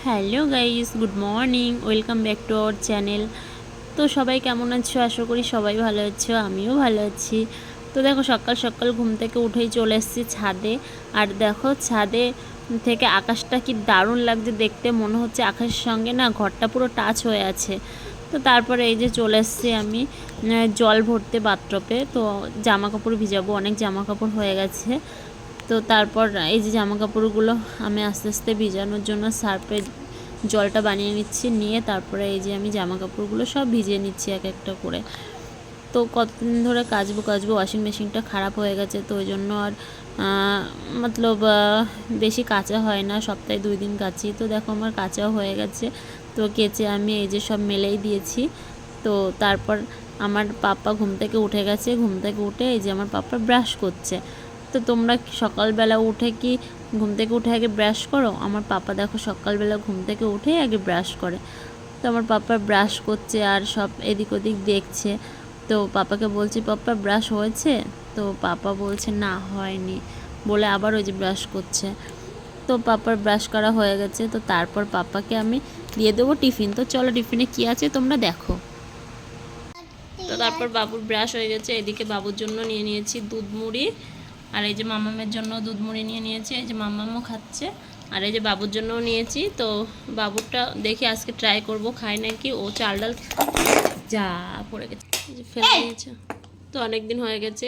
Hello guys, good morning, welcome back to our channel. তো সবাই কেমন আছো? আশা করি সবাই ভালো আছো, আমিও ভালো আছি। তো দেখো, সকাল সকাল ঘুম থেকে উঠেই চলে এসেছি ছাদে। আর দেখো, ছাদে থেকে আকাশটা কি দারুণ লাগছে দেখতে, মনে হচ্ছে আকাশের সঙ্গে না ঘরটা পুরো টাচ হয়ে আছে। তো তারপরে এই যে চলে এসেছি আমি জল ভরতে বাথটবে। তো জামা কাপড় ভিজাবো, অনেক জামা কাপড় হয়ে গেছে। তো তারপর এই যে জামা কাপড়গুলো আমি আস্তে আস্তে ভিজানোর জন্য সার্ফে জলটা বানিয়ে নিচ্ছি, নিয়ে তারপরে এই যে আমি জামা কাপড়গুলো সব ভিজিয়ে নিচ্ছি এক একটা করে। তো কতদিন ধরে কাচবো ওয়াশিং মেশিনটা খারাপ হয়ে গেছে, তো ওই জন্য আর মতলব বেশি কাচা হয় না, সপ্তাহে 2 দিন কাচি। তো দেখো আমার কাচাও হয়ে গেছে। তো কেচে আমি এই যে সব মেলেই দিয়েছি। তো তারপর আমার পাপা ঘুম থেকে উঠে গেছে, ঘুম থেকে উঠে এই যে আমার পাপা ব্রাশ করছে। তো তোমরা সকালবেলা উঠে কি ঘুম থেকে উঠে আগে ব্রাশ করো? আমার পাপা দেখো সকালবেলা ঘুম থেকে উঠেই আগে ব্রাশ করে। তো আমার পাপা ব্রাশ করছে আর সব এদিক ওদিক দেখছে। তো পাপাকে বলছি, পাপা ব্রাশ হয়েছে? তো পাপা বলছে না, হয়নি, বলে আবার ওই যে ব্রাশ করছে। তো পাপার ব্রাশ করা হয়ে গেছে। তো তারপর পাপাকে আমি দিয়ে দেবো টিফিন। তো চলো টিফিনে কী আছে তোমরা দেখো। তো তারপর বাবুর ব্রাশ হয়ে গেছে, এদিকে বাবুর জন্য নিয়ে নিয়েছি দুধ মুড়ি, আর এই যে মামামের জন্য দুধ মুড়ি নিয়ে নিয়েছি, এই যে মামামও খাচ্ছে। আর এই যে বাবুর জন্যও নিয়েছি। তো বাবুরটা দেখি আজকে ট্রাই করব, খায় নাকি। ও চাল ডাল যা পড়ে গেছে, ফেলে দিয়েছে। তো অনেক দিন হয়ে গেছে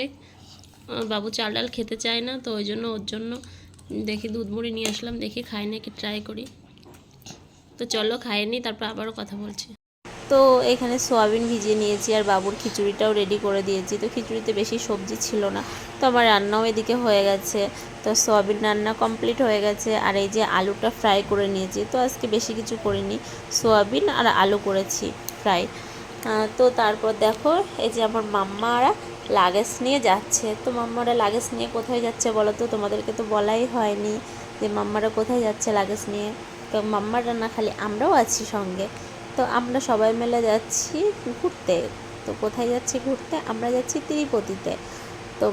বাবু চাল ডাল খেতে চায় না, তো ওই জন্য ওর জন্য দেখি দুধ মুড়ি নিয়ে আসলাম, দেখি খায় নাকি, ট্রাই করি। তো চলো খায়নি, তারপর আবারও কথা বলছি। তো এখানে সোয়াবিন ভিজিয়ে নিয়েছি আর বাবুর খিচুড়িটাও রেডি করে দিয়েছি। তো খিচুড়িতে বেশি সবজি ছিল না, তো আমার রান্নাও এদিকে হয়ে গেছে। তো সোয়াবিন রান্না কমপ্লিট হয়ে গেছে। আর এই যে আলুটা ফ্রাই করে নিয়েছি। তো আজকে বেশি কিছু করিনি, সোয়াবিন আর আলু করেছি ফ্রাই। তো তারপর দেখো, এই যে আমার মাম্মারা লাগেজ নিয়ে যাচ্ছে। তো মাম্মারা লাগেজ নিয়ে কোথায় যাচ্ছে বলো তো? তোমাদেরকে তো বলাই হয়নি যে মাম্মারা কোথায় যাচ্ছে লাগেজ নিয়ে। তো মাম্মারা না, খালি আমরাও আছি সঙ্গে। তো আমরা সবাই মিলে যাচ্ছি ঘুরতে। তো কোথায় যাচ্ছি ঘুরতে? আমরা যাচ্ছি তিরুপতিতে। তো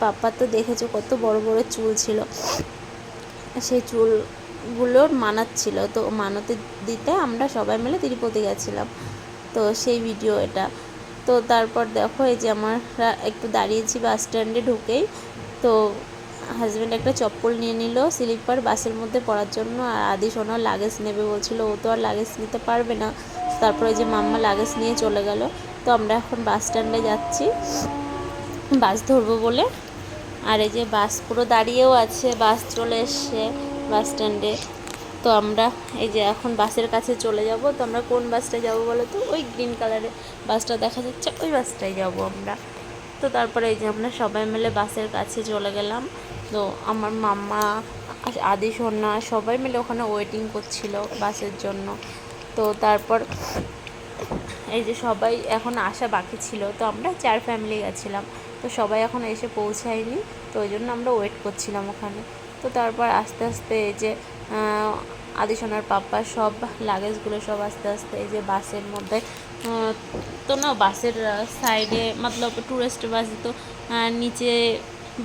পাপা তো দেখেছো কত বড় বড় চুল ছিল, সেই চুলগুলোর মানাচ্ছিল। তো মানতে দিতে আমরা সবাই মিলে তিরুপতি গেছিলাম। তো সেই ভিডিও এটা। তো তারপর দেখো, এই যে আমরা একটু দাঁড়িয়েছি বাস স্ট্যান্ডে ঢুকেই। তো হাজব্যান্ড একটা চপ্পল নিয়ে নিল স্লিপার বাসের মধ্যে পড়ার জন্য, আর আদি সোনার লাগেজ নেবে বলছিল, ও তো আর লাগেজ নিতে পারবে না। তারপরে যে মাম্মা লাগেজ নিয়ে চলে গেল। তো আমরা এখন বাস স্ট্যান্ডে যাচ্ছি বাস ধরবো বলে। আর এই যে বাস পুরো দাঁড়িয়েও আছে, বাস চলে এসছে বাস স্ট্যান্ডে। তো আমরা এই যে এখন বাসের কাছে চলে যাব। তো আমরা কোন বাসটায় যাব বলো তো? ওই গ্রিন কালারের বাসটা দেখা যাচ্ছে, ওই বাসটায় যাব আমরা। তো তারপরে এই যে আমরা সবাই মিলে বাসের কাছে চলে গেলাম। তো আমার মাম্মা, আদি সোনা সবাই মিলে ওখানে ওয়েটিং করছিল বাসের জন্য। তো তারপর এই যে সবাই এখন আসা বাকি ছিল। তো আমরা 4 ফ্যামিলি গেছিলাম, তো সবাই এখন এসে পৌঁছায়নি, তো ওই জন্য আমরা ওয়েট করছিলাম ওখানে। তো তারপর আস্তে আস্তে এই যে আদি সোনার পাপা সব লাগেজগুলো সব আস্তে আস্তে এই যে বাসের মধ্যে। তো না, বাসের সাইডে মতলব ট্যুরিস্ট বাস তো নিচে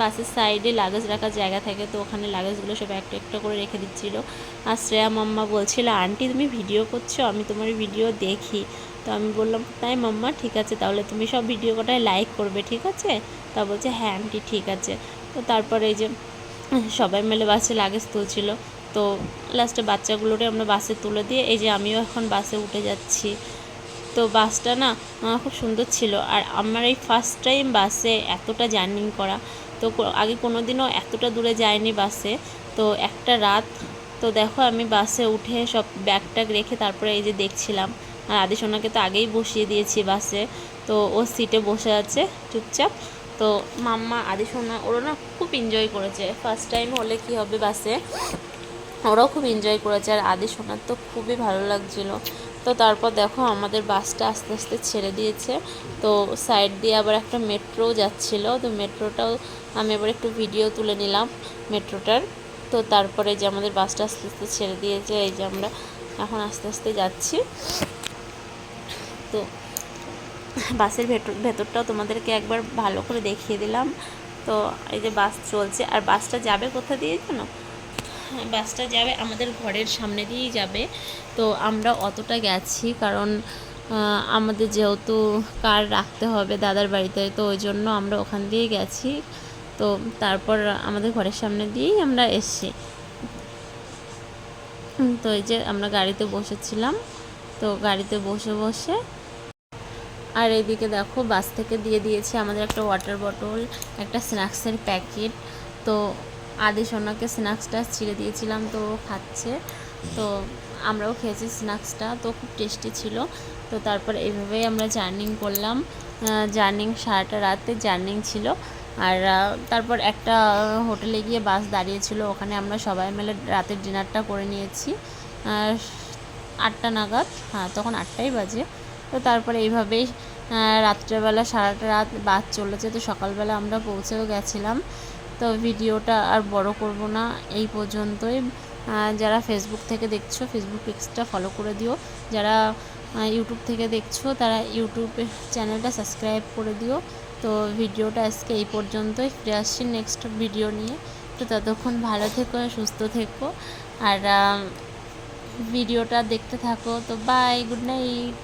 বাসের সাইডে লাগেজ রাখার জায়গা থাকে, তো ওখানে লাগেজগুলো সব একটা একটা করে রেখে দিচ্ছিলো। আর শ্রেয়া মাম্মা বলছিল, আন্টি তুমি ভিডিও করছো, আমি তোমার ভিডিও দেখি। তো আমি বললাম, তাই মাম্মা, ঠিক আছে, তাহলে তুমি সব ভিডিও কটায় লাইক করবে, ঠিক আছে? তা বলছে, হ্যাঁ আন্টি ঠিক আছে। তো তারপরে এই যে সবাই মিলে বাসে লাগেজ তুলছিল। তো লাস্টে বাচ্চাগুলোরে আমরা বাসে তুলে দিয়ে এই যে আমিও এখন বাসে উঠে যাচ্ছি। তো বাসটা না খুব সুন্দর ছিল। আর আমার এই ফার্স্ট টাইম বাসে এতটা জার্নি করা। তো আগে কোনো দিনও এতটা দূরে যায়নি বাসে। তো একটা রাত। তো দেখো আমি বাসে উঠে সব ব্যাগ ট্যাগ রেখে তারপরে এই যে দেখছিলাম। আর আদি সোনাকে তো আগেই বসিয়ে দিয়েছি বাসে, তো ও সিটে বসে আছে চুপচাপ। তো মাম্মা, আদি সোনা ওরা না খুব এনজয় করেছে, ফার্স্ট টাইম হলে কি হবে বাসে, ওরাও খুব এনজয় করেছে। আর আদি সোনার তো খুবই ভালো লাগছিলো। তো তারপর দেখো আমাদের বাসটা আস্তে আস্তে ছেড়ে দিয়েছে। তো সাইড দিয়ে আবার একটা মেট্রো যাচ্ছিলো, তো মেট্রোটাও আমি এবার একটু ভিডিও তুলে নিলাম মেট্রোটার। তো তারপরে যে আমাদের বাসটা আস্তে আস্তে ছেড়ে দিয়েছে, এই যে আমরা এখন আস্তে আস্তে যাচ্ছি। তো বাসের ভেতরটাও তোমাদেরকে একবার ভালো করে দেখিয়ে দিলাম। তো এই যে বাস চলছে, আর বাসটা যাবে কোথা দিয়ে জানো? বাসটা যাবে আমাদের ঘরের সামনে দিয়েই যাবে। তো আমরা অতটা গেছি, কারণ আমাদের যেহেতু কার রাখতে হবে দাদার বাড়িতে, তো ওই জন্য আমরা ওখান দিয়েই গেছি। তো তারপর আমাদের ঘরের সামনে দিয়েই আমরা এসছি। তো এই যে আমরা গাড়িতে বসেছিলাম, তো গাড়িতে বসে বসে আর এইদিকে দেখো বাস থেকে দিয়ে দিয়েছে আমাদের একটা ওয়াটার বটল, একটা স্ন্যাক্সের প্যাকেট। তো আদি সোনাকে স্ন্যাক্সটা ছিঁড়ে দিয়েছিলাম, তো খাচ্ছে। তো আমরাও খেয়েছি স্ন্যাক্সটা, তো খুব টেস্টি ছিল। তো তারপর এইভাবেই আমরা জার্নিং করলাম। জার্নিং সারাটা রাতে জার্নিং ছিল। আর তারপর একটা হোটেলে গিয়ে বাস দাঁড়িয়েছিল, ওখানে আমরা সবাই মিলে রাতের ডিনারটা করে নিয়েছি 8টা নাগাদ। হ্যাঁ, তখন 8টাই বাজে। তো তারপরে এইভাবেই রাত্রেবেলা সারাটা রাত বাস চলেছে। তো সকালবেলা আমরা পৌঁছেও গেছিলাম। তো ভিডিওটা আর বড় করব না, এই পর্যন্তই। যারা ফেসবুক থেকে দেখছো ফেসবুক পেজটা ফলো করে দিও, যারা ইউটিউব থেকে দেখছো তারা ইউটিউব চ্যানেলটা সাবস্ক্রাইব করে দিও। তো ভিডিওটা আজকে এই পর্যন্তই, ফিরে আসছি নেক্সট ভিডিও নিয়ে। তো ততক্ষণ ভালো থেকো, সুস্থ থেকো, আর ভিডিওটা দেখতে থাকো। তো বাই, গুড নাইট।